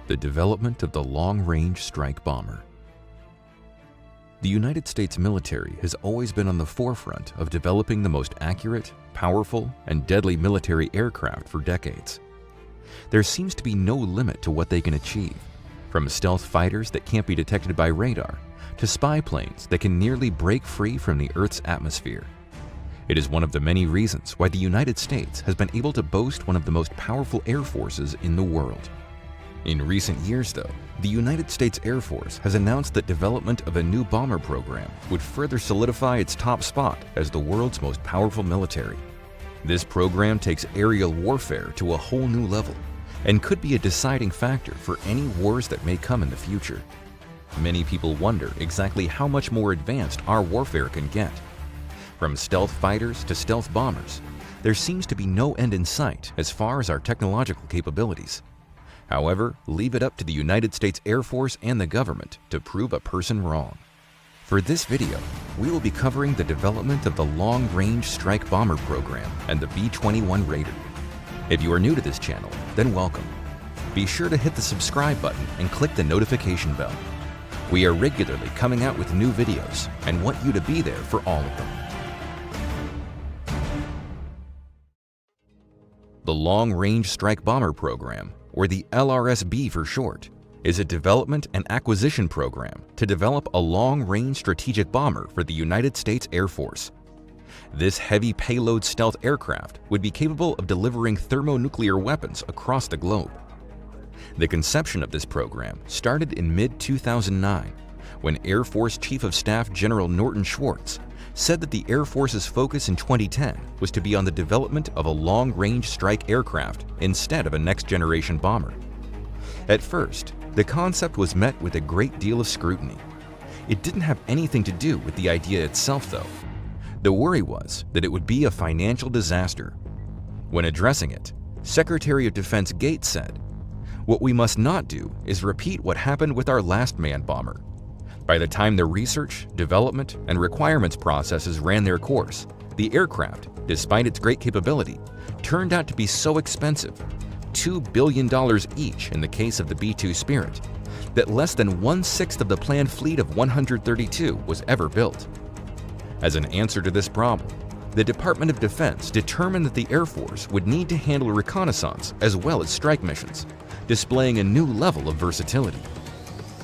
The development of the long-range strike bomber. The United States military has always been on the forefront of developing the most accurate, powerful, and deadly military aircraft for decades. There seems to be no limit to what they can achieve, from stealth fighters that can't be detected by radar to spy planes that can nearly break free from the Earth's atmosphere. It is one of the many reasons why the United States has been able to boast one of the most powerful air forces in the world. In recent years, though, the United States Air Force has announced that development of a new bomber program would further solidify its top spot as the world's most powerful military. This program takes aerial warfare to a whole new level and could be a deciding factor for any wars that may come in the future. Many people wonder exactly how much more advanced our warfare can get. From stealth fighters to stealth bombers, there seems to be no end in sight as far as our technological capabilities. However, leave it up to the United States Air Force and the government to prove a person wrong. For this video, we will be covering the development of the Long-Range Strike Bomber program and the B-21 Raider. If you are new to this channel, then welcome. Be sure to hit the subscribe button and click the notification bell. We are regularly coming out with new videos and want you to be there for all of them. The Long-Range Strike Bomber program, or the LRSB for short, is a development and acquisition program to develop a long-range strategic bomber for the United States Air Force. This heavy payload stealth aircraft would be capable of delivering thermonuclear weapons across the globe. The conception of this program started in mid-2009 when Air Force Chief of Staff General Norton Schwartz said that the Air Force's focus in 2010 was to be on the development of a long-range strike aircraft instead of a next-generation bomber. At first, the concept was met with a great deal of scrutiny. It didn't have anything to do with the idea itself, though. The worry was that it would be a financial disaster. When addressing it, Secretary of Defense Gates said, "What we must not do is repeat what happened with our last manned bomber. By the time the research, development, and requirements processes ran their course, the aircraft, despite its great capability, turned out to be so expensive, $2 billion each in the case of the B-2 Spirit, that less than 1/6 of the planned fleet of 132 was ever built." As an answer to this problem, the Department of Defense determined that the Air Force would need to handle reconnaissance as well as strike missions, displaying a new level of versatility.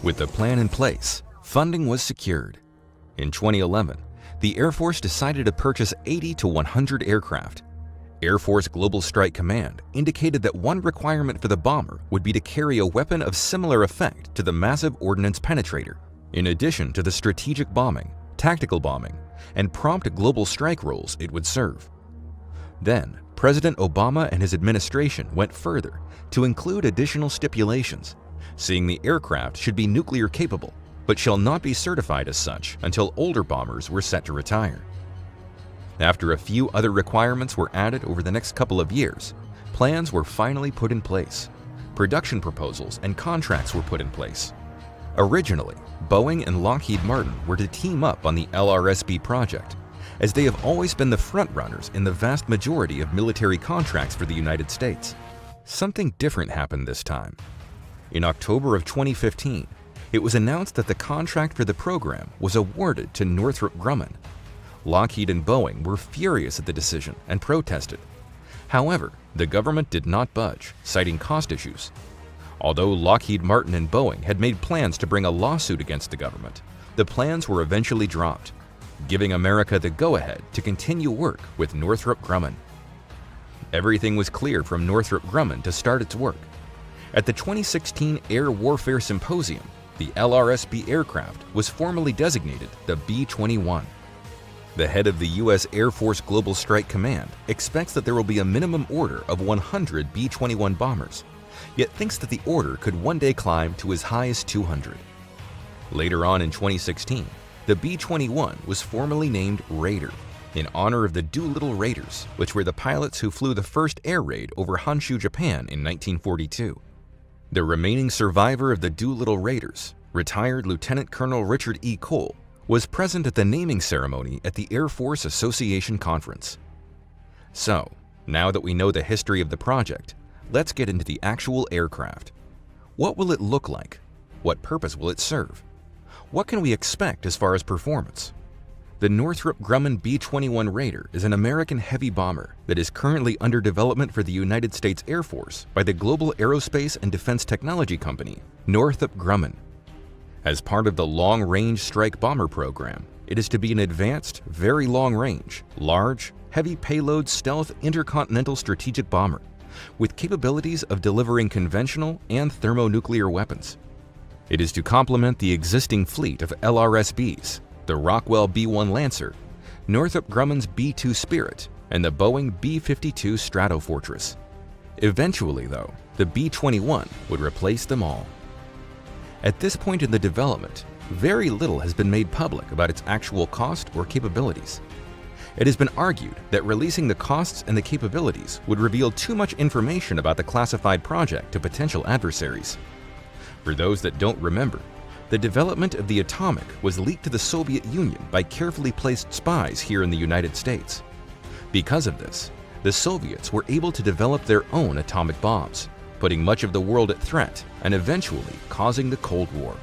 With the plan in place, funding was secured. In 2011, the Air Force decided to purchase 80 to 100 aircraft. Air Force Global Strike Command indicated that one requirement for the bomber would be to carry a weapon of similar effect to the Massive Ordnance Penetrator, in addition to the strategic bombing, tactical bombing, and prompt global strike roles it would serve. Then, President Obama and his administration went further to include additional stipulations, saying the aircraft should be nuclear capable, but shall not be certified as such until older bombers were set to retire. After a few other requirements were added over the next couple of years, plans were finally put in place. Production proposals and contracts were put in place. Originally, Boeing and Lockheed Martin were to team up on the LRSB project, as they have always been the frontrunners in the vast majority of military contracts for the United States. Something different happened this time. In October of 2015, it was announced that the contract for the program was awarded to Northrop Grumman. Lockheed and Boeing were furious at the decision and protested. However, the government did not budge, citing cost issues. Although Lockheed Martin and Boeing had made plans to bring a lawsuit against the government, the plans were eventually dropped, giving America the go-ahead to continue work with Northrop Grumman. Everything was clear from Northrop Grumman to start its work. At the 2016 Air Warfare Symposium, the LRSB aircraft was formally designated the B-21. The head of the U.S. Air Force Global Strike Command expects that there will be a minimum order of 100 B-21 bombers, yet thinks that the order could one day climb to as high as 200. Later on in 2016, the B-21 was formally named Raider, in honor of the Doolittle Raiders, which were the pilots who flew the first air raid over Honshu, Japan in 1942. The remaining survivor of the Doolittle Raiders, retired Lieutenant Colonel Richard E. Cole, was present at the naming ceremony at the Air Force Association Conference. So, now that we know the history of the project, let's get into the actual aircraft. What will it look like? What purpose will it serve? What can we expect as far as performance? The Northrop Grumman B-21 Raider is an American heavy bomber that is currently under development for the United States Air Force by the global aerospace and defense technology company, Northrop Grumman. As part of the Long Range Strike Bomber program, it is to be an advanced, very long-range, large, heavy payload stealth intercontinental strategic bomber with capabilities of delivering conventional and thermonuclear weapons. It is to complement the existing fleet of LRSBs, the Rockwell B-1 Lancer, Northrop Grumman's B-2 Spirit, and the Boeing B-52 Stratofortress. Eventually, though, the B-21 would replace them all. At this point in the development, very little has been made public about its actual cost or capabilities. It has been argued that releasing the costs and the capabilities would reveal too much information about the classified project to potential adversaries. For those that don't remember, the development of the Atomic was leaked to the Soviet Union by carefully placed spies here in the United States. Because of this, the Soviets were able to develop their own atomic bombs, putting much of the world at threat and eventually causing the Cold War.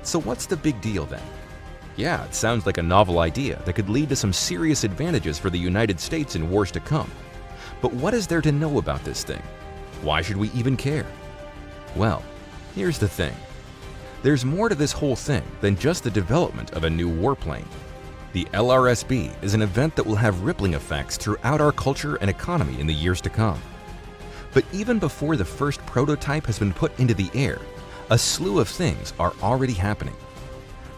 So what's the big deal then? Yeah, it sounds like a novel idea that could lead to some serious advantages for the United States in wars to come. But what is there to know about this thing? Why should we even care? Well, here's the thing. There's more to this whole thing than just the development of a new warplane. The LRSB is an event that will have rippling effects throughout our culture and economy in the years to come. But even before the first prototype has been put into the air, a slew of things are already happening.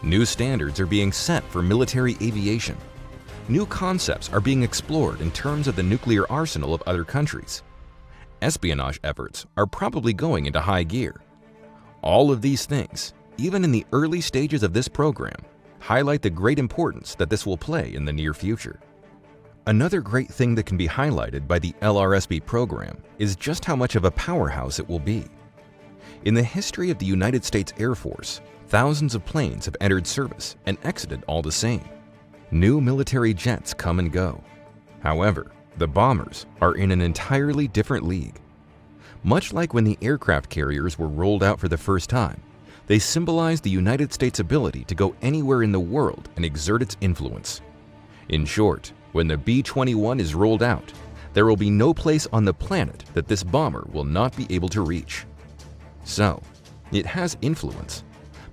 New standards are being set for military aviation. New concepts are being explored in terms of the nuclear arsenal of other countries. Espionage efforts are probably going into high gear. All of these things, even in the early stages of this program, highlight the great importance that this will play in the near future. Another great thing that can be highlighted by the LRSB program is just how much of a powerhouse it will be. In the history of the United States Air Force, thousands of planes have entered service and exited all the same. New military jets come and go. However, the bombers are in an entirely different league. Much like when the aircraft carriers were rolled out for the first time, they symbolize the United States' ability to go anywhere in the world and exert its influence. In short, when the B-21 is rolled out, there will be no place on the planet that this bomber will not be able to reach. So, it has influence.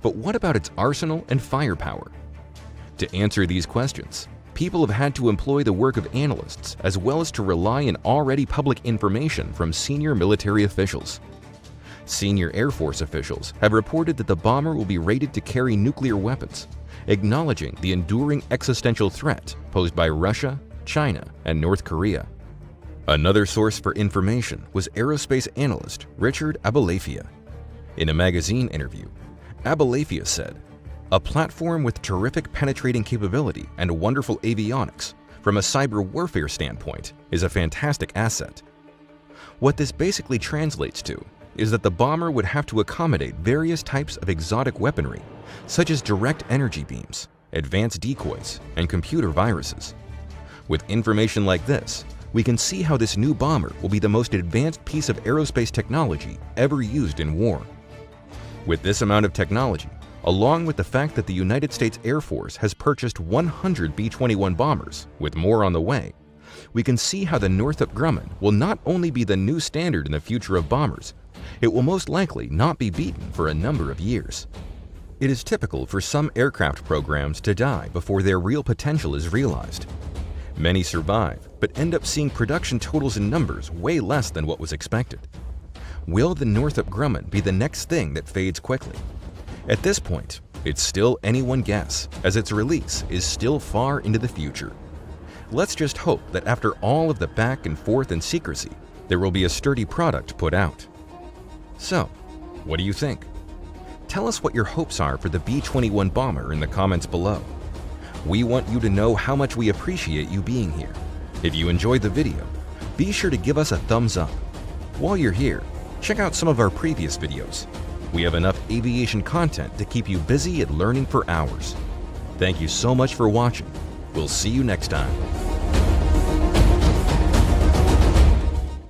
But what about its arsenal and firepower? To answer these questions, people have had to employ the work of analysts as well as to rely on already public information from senior military officials. Senior Air Force officials have reported that the bomber will be rated to carry nuclear weapons, acknowledging the enduring existential threat posed by Russia, China, and North Korea. Another source for information was aerospace analyst Richard Abulafia. In a magazine interview, Abulafia said, "A platform with terrific penetrating capability and wonderful avionics, from a cyber warfare standpoint, is a fantastic asset." What this basically translates to is that the bomber would have to accommodate various types of exotic weaponry, such as direct energy beams, advanced decoys, and computer viruses. With information like this, we can see how this new bomber will be the most advanced piece of aerospace technology ever used in war. With this amount of technology, along with the fact that the United States Air Force has purchased 100 B-21 bombers, with more on the way, we can see how the Northrop Grumman will not only be the new standard in the future of bombers, it will most likely not be beaten for a number of years. It is typical for some aircraft programs to die before their real potential is realized. Many survive, but end up seeing production totals in numbers way less than what was expected. Will the Northrop Grumman be the next thing that fades quickly? At this point, it's still anyone's guess, as its release is still far into the future. Let's just hope that after all of the back and forth and secrecy, there will be a sturdy product put out. So, what do you think? Tell us what your hopes are for the B-21 bomber in the comments below. We want you to know how much we appreciate you being here. If you enjoyed the video, be sure to give us a thumbs up. While you're here, check out some of our previous videos. We have enough aviation content to keep you busy and learning for hours. Thank you so much for watching. We'll see you next time.